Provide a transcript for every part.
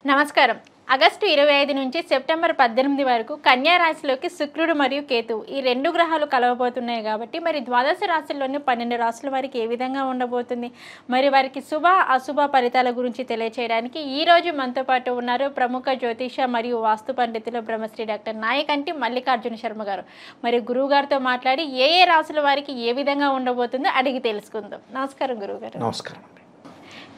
నమస్కారం. ఆగస్టు 25 నుంచి సెప్టెంబర్ 18 వరకు కన్యా రాశిలోకి శుక్రుడు మరియు కేతువు ఈ రెండు గ్రహాలు కలవబోతున్నాయి కాబట్టి మరి ద్వాదశ రాశుల్లోని 12 రాశుల వారికి ఏ విధంగా ఉండబోతుంది, మరి వారికి శుభ అశుభ ఫలితాల గురించి తెలియచేయడానికి ఈ రోజు మనతో పాటు ఉన్నారు ప్రముఖ జ్యోతిష మరియు వాస్తు పండితులు బ్రహ్మశ్రీ డాక్టర్ నాయకంటి మల్లికార్జున శర్మ గారు. మరి గురువు గారితో మాట్లాడి ఏ రాశుల వారికి ఏ విధంగా ఉండబోతుందో అడిగి తెలుసుకుందాం. నమస్కారం గురువు గారు. నమస్కారం.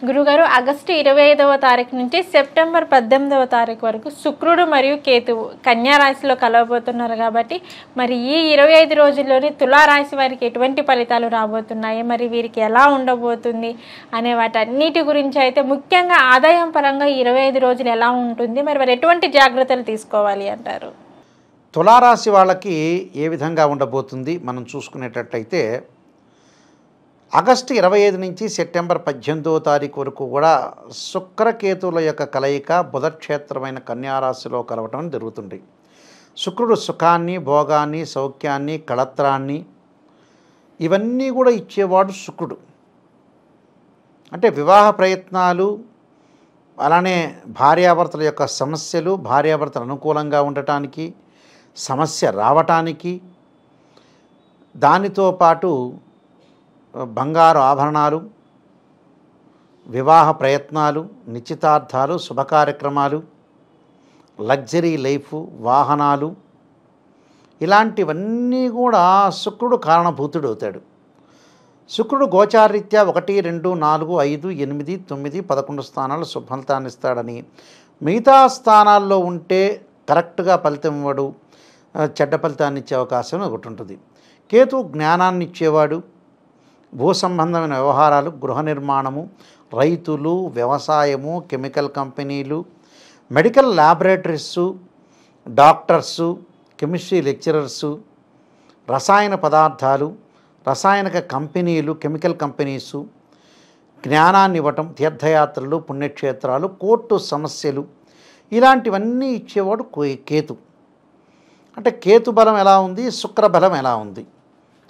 గురుగారు, ఆగస్టు 25వ తారీఖు నుంచి సెప్టెంబర్ 18వ తారీఖు వరకు శుక్రుడు మరియు కేతువు కన్యా రాశిలో కలవబోతున్నారు కాబట్టి మరి ఈ 25 రోజుల్లోని తులారాశి వారికి ఎటువంటి ఫలితాలు రాబోతున్నాయి, మరి వీరికి ఎలా ఉండబోతుంది అనే వాటన్నిటి గురించి అయితే ముఖ్యంగా ఆదాయం పరంగా 25 రోజులు ఎలా ఉంటుంది, మరి వారు ఎటువంటి జాగ్రత్తలు తీసుకోవాలి అంటారు? తులారాశి వాళ్ళకి ఏ విధంగా ఉండబోతుంది మనం చూసుకునేటట్టయితే ఆగస్టు 25 నుంచి సెప్టెంబర్ 18వ తారీఖు వరకు కూడా శుక్రకేతువుల యొక్క కలయిక బుధక్షేత్రమైన కన్యారాశిలో కలవటం జరుగుతుంది. శుక్రుడు సుఖాన్ని, భోగాన్ని, సౌఖ్యాన్ని, కళత్రాన్ని ఇవన్నీ కూడా ఇచ్చేవాడు శుక్రుడు. అంటే వివాహ ప్రయత్నాలు, అలానే భార్యాభర్తల యొక్క సమస్యలు, భార్యాభర్తలు అనుకూలంగా ఉండటానికి, సమస్య రావటానికి, దానితో పాటు బంగారు ఆభరణాలు, వివాహ ప్రయత్నాలు, నిశ్చితార్థాలు, శుభకార్యక్రమాలు, లగ్జరీ లైఫ్, వాహనాలు ఇలాంటివన్నీ కూడా శుక్రుడు కారణభూతుడు అవుతాడు. శుక్రుడు గోచారరీత్యా 1, 2, 4, 5, 8, 9, 11 స్థానాలు శుభఫలితాన్ని ఇస్తాడని, మిగతా స్థానాల్లో ఉంటే కరెక్ట్గా ఫలితం ఇవ్వడు, చెడ్డ ఫలితాన్ని ఇచ్చే అవకాశం ఒకటి ఉంటుంది. కేతు జ్ఞానాన్ని ఇచ్చేవాడు. భూ సంబంధమైన వ్యవహారాలు, గృహ నిర్మాణము, రైతులు, వ్యవసాయము, కెమికల్ కంపెనీలు, మెడికల్ ల్యాబొరేటరీసు, డాక్టర్సు, కెమిస్ట్రీ లెక్చరర్సు, రసాయన పదార్థాలు, రసాయనిక కంపెనీలు, కెమికల్ కంపెనీసు, జ్ఞానాన్ని ఇవ్వటం, తీర్థయాత్రలు, పుణ్యక్షేత్రాలు, కోర్టు సమస్యలు ఇలాంటివన్నీ ఇచ్చేవాడు కేతు. అంటే కేతు బలం ఎలా ఉంది, శుక్ర బలం ఎలా ఉంది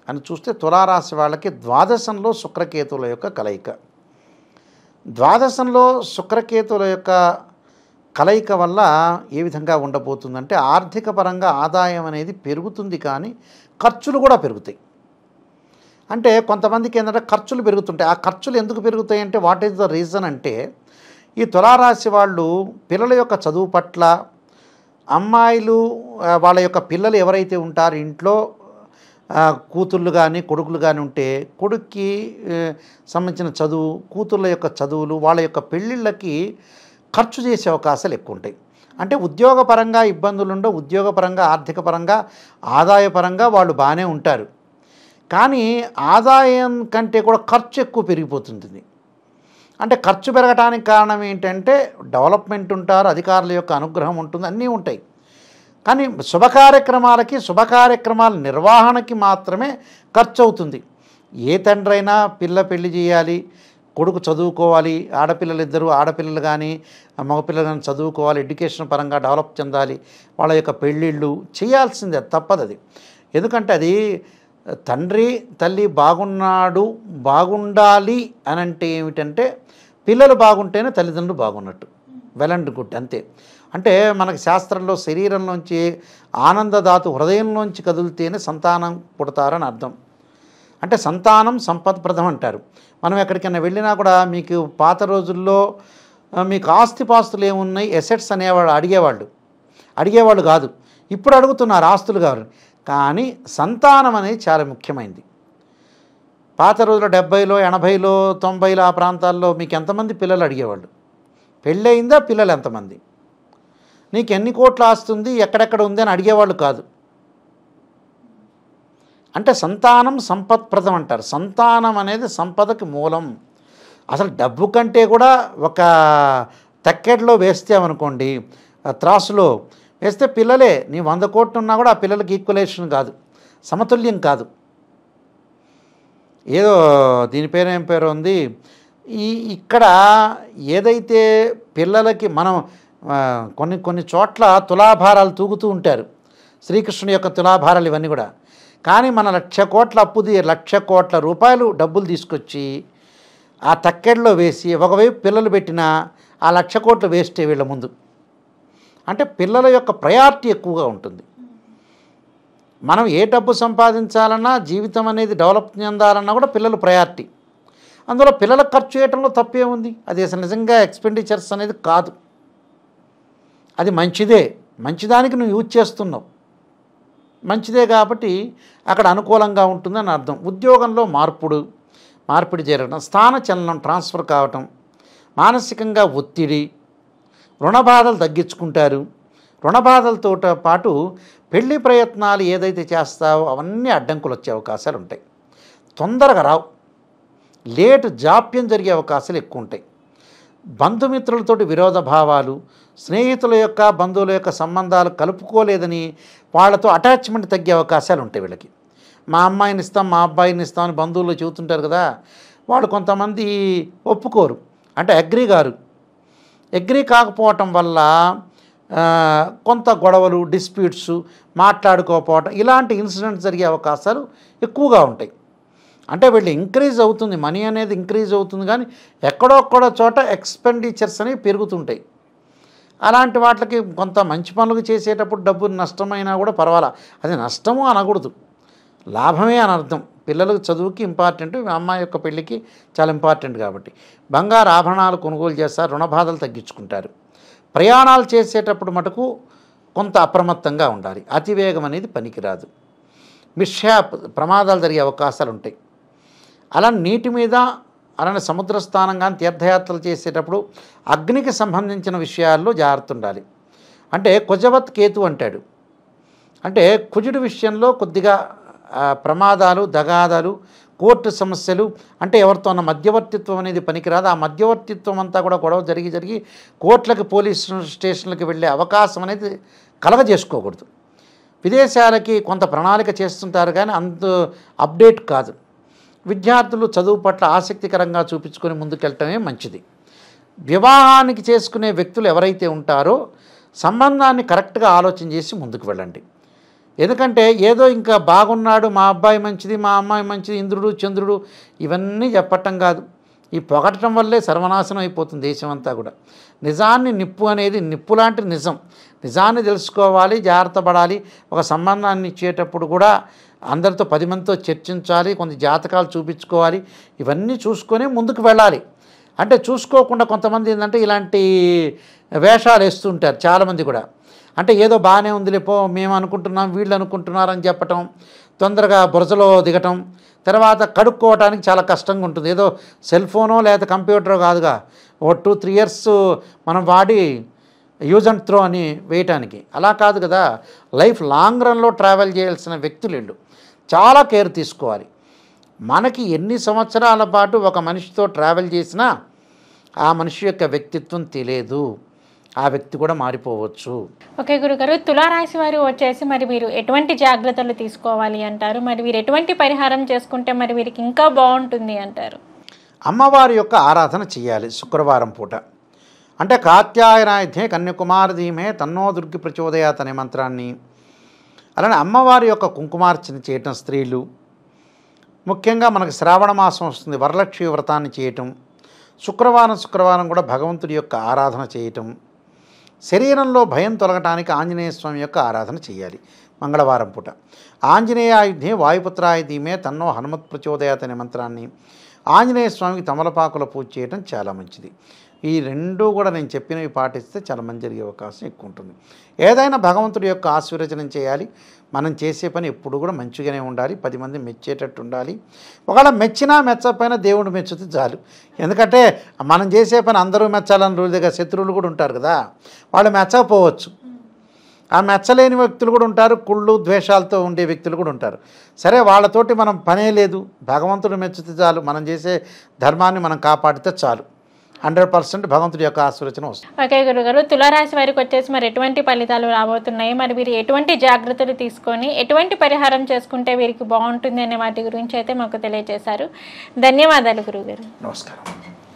అని చూస్తే తులారాశి వాళ్ళకి ద్వాదశంలో శుక్రకేతువుల యొక్క కలయిక. ద్వాదశంలో శుక్రకేతువుల యొక్క కలయిక వల్ల ఏ విధంగా ఉండబోతుందంటే ఆర్థిక పరంగా ఆదాయం అనేది పెరుగుతుంది, కానీ ఖర్చులు కూడా పెరుగుతాయి. అంటే కొంతమందికి ఏంటంటే ఖర్చులు పెరుగుతుంటాయి. ఆ ఖర్చులు ఎందుకు పెరుగుతాయి అంటే వాట్ ఈజ్ ద రీజన్ అంటే ఈ తులారాశి వాళ్ళు పిల్లల యొక్క చదువు పట్ల, అమ్మాయిలు వాళ్ళ యొక్క పిల్లలు ఎవరైతే ఉంటారో ఇంట్లో కూతుళ్ళు కానీ కొడుకులు కానీ ఉంటే కొడుక్కి సంబంధించిన చదువు, కూతుళ్ళ యొక్క చదువులు, వాళ్ళ యొక్క పెళ్ళిళ్ళకి ఖర్చు చేసే అవకాశాలు ఎక్కువ ఉంటాయి. అంటే ఉద్యోగపరంగా ఇబ్బందులు ఉండవు, ఉద్యోగపరంగా, ఆర్థిక పరంగా, ఆదాయపరంగా వాళ్ళు బాగానే ఉంటారు. కానీ ఆదాయం కంటే కూడా ఖర్చు ఎక్కువ పెరిగిపోతుంది. అంటే ఖర్చు పెరగడానికి కారణం ఏంటంటే డెవలప్మెంట్ ఉంటారు, అధికారుల యొక్క అనుగ్రహం ఉంటుంది, అన్నీ ఉంటాయి. కానీ శుభకార్యక్రమాల నిర్వహణకి మాత్రమే ఖర్చు అవుతుంది. ఏ తండ్రైనా పెళ్లి చేయాలి, కొడుకు చదువుకోవాలి, ఆడపిల్లలు కానీ మగపిల్లలు కానీ చదువుకోవాలి, ఎడ్యుకేషన్ పరంగా డెవలప్ చెందాలి, వాళ్ళ యొక్క పెళ్ళిళ్ళు చేయాల్సిందే, తప్పదు అది. ఎందుకంటే అది తండ్రి తల్లి బాగుండాలి అని అంటే ఏమిటంటే పిల్లలు బాగుంటేనే తల్లిదండ్రులు బాగున్నట్టు, వెల్ అండ్ గుడ్ అంతే. అంటే మనకి శాస్త్రంలో శరీరంలోంచి ఆనందధాతు హృదయంలోంచి కదిలితేనే సంతానం పుడతారని అర్థం. అంటే సంతానం సంపత్ప్రదం అంటారు. మనం ఎక్కడికైనా వెళ్ళినా కూడా మీకు పాత రోజుల్లో మీకు ఆస్తిపాస్తులు ఏమున్నాయి, ఎసెట్స్ అనేవాళ్ళు అడిగేవాళ్ళు కాదు. ఇప్పుడు అడుగుతున్నారు ఆస్తులు కావాలి. కానీ సంతానం అనేది చాలా ముఖ్యమైనది. పాత రోజుల్లో 70లో 80లో 90లో ఆ ప్రాంతాల్లో మీకు ఎంతమంది పిల్లలు అడిగేవాళ్ళు, పెళ్ళయిందా, పిల్లలు ఎంతమంది, నీకు ఎన్ని కోట్లు ఆస్తుంది, ఎక్కడెక్కడ ఉంది అని అడిగేవాళ్ళు కాదు. అంటే సంతానం సంపత్ప్రదం అంటారు. సంతానం అనేది సంపదకి మూలం. అసలు డబ్బు కంటే కూడా ఒక తక్కెడలో వేస్తామనుకోండి, త్రాసులో వేస్తే పిల్లలే, నీ 100 కోట్లు ఉన్నా కూడా ఆ పిల్లలకి ఈక్వలేషన్ కాదు, సమతుల్యం కాదు. ఏదో దీని పేరు ఏం పేరు ఉంది. ఇక్కడ ఏదైతే పిల్లలకి మనం కొన్ని చోట్ల తులాభారాలు తూగుతూ ఉంటారు, శ్రీకృష్ణుని యొక్క తులాభారాలు ఇవన్నీ కూడా. కానీ మన 1,00,000 కోట్ల అప్పుది 1,00,000 కోట్ల రూపాయలు డబ్బులు తీసుకొచ్చి ఆ తక్కెడలో వేసి ఒకవైపు పిల్లలు పెట్టినా ఆ 1,00,000 కోట్లు వేస్టే వీళ్ళ ముందు. అంటే పిల్లల యొక్క ప్రయారిటీ ఎక్కువగా ఉంటుంది. మనం ఏ డబ్బు సంపాదించాలన్నా, జీవితం అనేది డెవలప్ చెందాలన్నా కూడా పిల్లలు ప్రయారిటీ. అందులో పిల్లలకు ఖర్చు చేయడంలో తప్పే ఉంది? అది అసలు నిజంగా ఎక్స్పెండిచర్స్ అనేది కాదు. అది మంచిదే, మంచిదానికి నువ్వు యూజ్ చేస్తున్నావు, మంచిదే కాబట్టి అక్కడ అనుకూలంగా ఉంటుందని అర్థం. ఉద్యోగంలో మార్పిడి జరగడం, స్థానచలనం ట్రాన్స్ఫర్ కావటం, మానసికంగా ఒత్తిడి, రుణబాధలు తగ్గించుకుంటారు. రుణబాధలతో పాటు పెళ్లి ప్రయత్నాలు ఏదైతే చేస్తావో అవన్నీ అడ్డంకులు వచ్చే అవకాశాలు ఉంటాయి. తొందరగా రావు, లేటు జాప్యం జరిగే అవకాశాలు ఎక్కువ ఉంటాయి. బంధుమిత్రులతోటి విరోధ భావాలు, స్నేహితుల యొక్క బంధువుల యొక్క సంబంధాలు కలుపుకోలేదని వాళ్ళతో అటాచ్మెంట్ తగ్గే అవకాశాలు ఉంటాయి వీళ్ళకి. మా అమ్మాయిని ఇస్తాం, మా అబ్బాయిని ఇస్తాం అని బంధువులు చెబుతుంటారు కదా, వాళ్ళు కొంతమంది ఒప్పుకోరు, అంటే అగ్రీ కాకపోవటం వల్ల కొంత గొడవలు, డిస్ప్యూట్స్, మాట్లాడుకోకపోవటం, ఇలాంటి ఇన్సిడెంట్స్ జరిగే అవకాశాలు ఎక్కువగా ఉంటాయి. అంటే వీళ్ళు ఇంక్రీజ్ అవుతుంది, మనీ అనేది ఇంక్రీజ్ అవుతుంది, కానీ ఎక్కడొక్కడో చోట ఎక్స్పెండిచర్స్ అనేవి పెరుగుతుంటాయి. అలాంటి వాటికి కొంత మంచి పనులు చేసేటప్పుడు డబ్బు నష్టమైనా కూడా పర్వాలా, అది నష్టము అనకూడదు, లాభమే అని అర్థం. పిల్లలకు చదువుకి ఇంపార్టెంట్, అమ్మాయి యొక్క పెళ్ళికి చాలా ఇంపార్టెంట్ కాబట్టి బంగారు ఆభరణాలు కొనుగోలు చేస్తారు, రుణబాధలు తగ్గించుకుంటారు. ప్రయాణాలు చేసేటప్పుడు మటుకు కొంత అప్రమత్తంగా ఉండాలి, అతివేగం అనేది పనికిరాదు. మిస్హ్యాప్, ప్రమాదాలు జరిగే అవకాశాలు ఉంటాయి. అలా నీటి మీద, అలానే సముద్ర స్థానం కానీ తీర్థయాత్రలు చేసేటప్పుడు అగ్నికి సంబంధించిన విషయాల్లో జాగ్రత్త ఉండాలి. అంటే కుజవత్ కేతు అంటాడు, అంటే కుజుడి విషయంలో కొద్దిగా ప్రమాదాలు, దగాదాలు, కోర్టు సమస్యలు, అంటే ఎవరితో ఉన్న మధ్యవర్తిత్వం అనేది పనికిరాదు. ఆ మధ్యవర్తిత్వం అంతా కూడా గొడవ జరిగి కోర్టులకి, పోలీస్ స్టేషన్లకి వెళ్ళే అవకాశం అనేది కలగజేసుకోకూడదు. విదేశాలకి కొంత ప్రణాళిక చేస్తుంటారు కానీ అంత అప్డేట్ కాదు. విద్యార్థులు చదువు పట్ల ఆసక్తికరంగా చూపించుకొని ముందుకెళ్ళటమే మంచిది. వివాహానికి చేసుకునే వ్యక్తులు ఎవరైతే ఉంటారో సంబంధాన్ని కరెక్ట్గా ఆలోచన చేసి ముందుకు వెళ్ళండి. ఎందుకంటే ఏదో ఇంకా బాగున్నాడు, మా అబ్బాయి మంచిది, మా అమ్మాయి మంచిది, ఇంద్రుడు చంద్రుడు ఇవన్నీ చెప్పటం కాదు. ఈ పొగటం వల్లే సర్వనాశనం అయిపోతుంది దేశం అంతా కూడా. నిజాన్ని, నిప్పు అనేది నిప్పు లాంటి నిజాన్ని తెలుసుకోవాలి, జాగ్రత్త పడాలి. ఒక సంబంధాన్ని ఇచ్చేటప్పుడు కూడా అందరితో 10 మందితో చర్చించాలి, కొంత జాతకాలు చూపించుకోవాలి, ఇవన్నీ చూసుకొని ముందుకు వెళ్ళాలి. అంటే చూసుకోకుండా కొంతమంది ఏంటంటే ఇలాంటి వేషాలు వేస్తుంటారు చాలామంది కూడా. అంటే ఏదో బాగానే ఉంది లేపో, మేము అనుకుంటున్నాం, వీళ్ళు అనుకుంటున్నారని చెప్పటం, తొందరగా బురదలో దిగటం, తర్వాత కడుక్కోవడానికి చాలా కష్టంగా ఉంటుంది. ఏదో సెల్ ఫోనో లేదా కంప్యూటరో కాదుగా, ఓ 2-3 ఇయర్స్ మనం వాడి యూజ్ అండ్ త్రో అని వేయటానికి, అలా కాదు కదా. లైఫ్ లాంగ్ రన్లో ట్రావెల్ చేయాల్సిన వ్యక్తులు వీళ్ళు, చాలా కేర్ తీసుకోవాలి. మనకి ఎన్ని సంవత్సరాల పాటు ఒక మనిషితో ట్రావెల్ చేసినా ఆ మనిషి యొక్క వ్యక్తిత్వం తెలియదు, ఆ వ్యక్తి కూడా మారిపోవచ్చు. ఓకే గురుగారు, తులారాశి వారు వచ్చేసి మరి మీరు ఎటువంటి జాగ్రత్తలు తీసుకోవాలి అంటారు? మరి మీరు ఎటువంటి పరిహారం చేసుకుంటే మరి వీరికి ఇంకా బాగుంటుంది అంటారు? అమ్మవారి యొక్క ఆరాధన చేయాలి శుక్రవారం పూట. అంటే కాత్యాయనాయుధే కన్యాకుమారి ధీమే తన్నో దుర్గి ప్రచోదయాత్ అనే మంత్రాన్ని, అలానే అమ్మవారి యొక్క కుంకుమార్చన చేయటం స్త్రీలు, ముఖ్యంగా మనకు శ్రావణ మాసం వస్తుంది, వరలక్ష్మి వ్రతాన్ని చేయటం, శుక్రవారం కూడా భగవంతుడి యొక్క ఆరాధన చేయటం, శరీరంలో భయం తొలగటానికి ఆంజనేయ స్వామి యొక్క ఆరాధన చేయాలి మంగళవారం పూట. ఆంజనేయాయుధే వాయుపుత్రాయుధీమే తన్నో హనుమత్ ప్రచోదయాత్ అనే మంత్రాన్ని, ఆంజనేయ స్వామికి తమలపాకుల పూజ చేయడం చాలా మంచిది. ఈ రెండు కూడా నేను చెప్పినవి పాటిస్తే చాలా మంచి జరిగే అవకాశం ఎక్కువ ఉంటుంది. ఏదైనా భగవంతుడి యొక్క ఆశీర్వచనం చేయాలి. మనం చేసే పని ఎప్పుడు కూడా మంచిగానే ఉండాలి, 10 మంది మెచ్చేటట్టు ఉండాలి. ఒకవేళ మెచ్చినా మెచ్చకపోయినా దేవుడు మెచ్చితే చాలు. ఎందుకంటే మనం చేసే పని అందరూ మెచ్చాలని రోజు దగ్గర శత్రువులు కూడా ఉంటారు కదా, వాళ్ళు మెచ్చకపోవచ్చు. ఆ మెచ్చలేని వ్యక్తులు కూడా ఉంటారు, కుళ్ళు ద్వేషాలతో ఉండే వ్యక్తులు కూడా ఉంటారు. సరే, వాళ్ళతోటి మనం పనే లేదు, భగవంతుడు మెచ్చితే చాలు, మనం చేసే ధర్మాన్ని మనం కాపాడితే చాలు, 100% భగవంతుడి యొక్క ఆశీర్వచనం వస్తుంది. ఓకే గురుగారు, తులారాశి వారికి వచ్చేసి మరి ఎటువంటి ఫలితాలు రాబోతున్నాయి, మరి వీరు ఎటువంటి జాగ్రత్తలు తీసుకొని ఎటువంటి పరిహారం చేసుకుంటే వీరికి బాగుంటుంది అనే వాటి గురించి అయితే మాకు తెలియజేశారు. ధన్యవాదాలు గురుగారు. నమస్కారం.